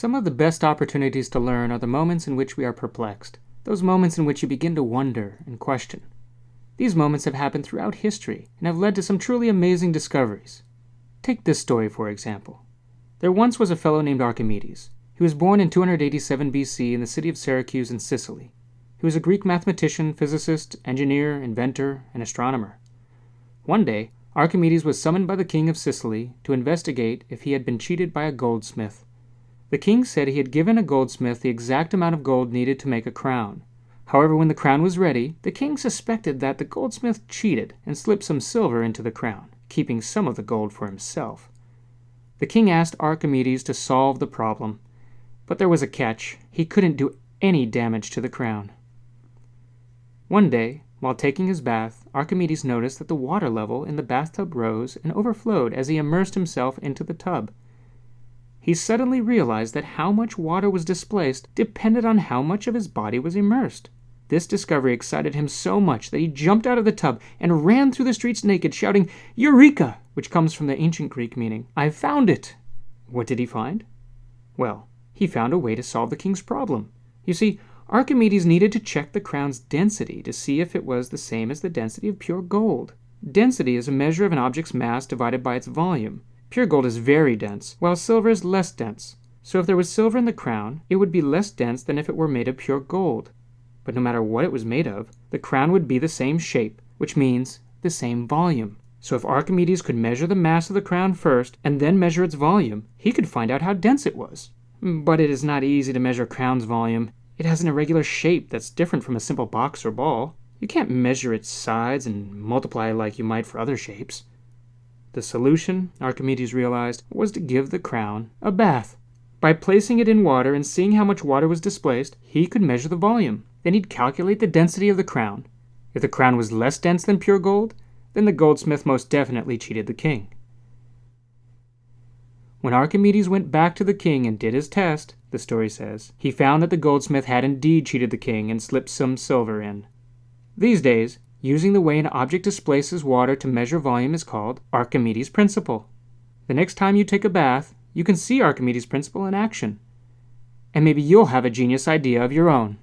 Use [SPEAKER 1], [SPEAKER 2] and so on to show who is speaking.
[SPEAKER 1] Some of the best opportunities to learn are the moments in which we are perplexed, those moments in which you begin to wonder and question. These moments have happened throughout history and have led to some truly amazing discoveries. Take this story, for example. There once was a fellow named Archimedes. He was born in 287 BC in the city of Syracuse in Sicily. He was a Greek mathematician, physicist, engineer, inventor, and astronomer. One day, Archimedes was summoned by the king of Sicily to investigate if he had been cheated by a goldsmith. The king said he had given a goldsmith the exact amount of gold needed to make a crown. However, when the crown was ready, the king suspected that the goldsmith cheated and slipped some silver into the crown, keeping some of the gold for himself. The king asked Archimedes to solve the problem, but there was a catch. He couldn't do any damage to the crown. One day, while taking his bath, Archimedes noticed that the water level in the bathtub rose and overflowed as he immersed himself into the tub. He suddenly realized that how much water was displaced depended on how much of his body was immersed. This discovery excited him so much that he jumped out of the tub and ran through the streets naked, shouting, "Eureka!" which comes from the ancient Greek meaning, "I've found it!" What did he find? Well, he found a way to solve the king's problem. You see, Archimedes needed to check the crown's density to see if it was the same as the density of pure gold. Density is a measure of an object's mass divided by its volume. Pure gold is very dense, while silver is less dense. So if there was silver in the crown, it would be less dense than if it were made of pure gold. But no matter what it was made of, the crown would be the same shape, which means the same volume. So if Archimedes could measure the mass of the crown first, and then measure its volume, he could find out how dense it was. But it is not easy to measure a crown's volume. It has an irregular shape that's different from a simple box or ball. You can't measure its sides and multiply like you might for other shapes. The solution, Archimedes realized, was to give the crown a bath. By placing it in water and seeing how much water was displaced, he could measure the volume. Then he'd calculate the density of the crown. If the crown was less dense than pure gold, then the goldsmith most definitely cheated the king. When Archimedes went back to the king and did his test, the story says, he found that the goldsmith had indeed cheated the king and slipped some silver in. These days, using the way an object displaces water to measure volume is called Archimedes' principle. The next time you take a bath, you can see Archimedes' principle in action. And maybe you'll have a genius idea of your own.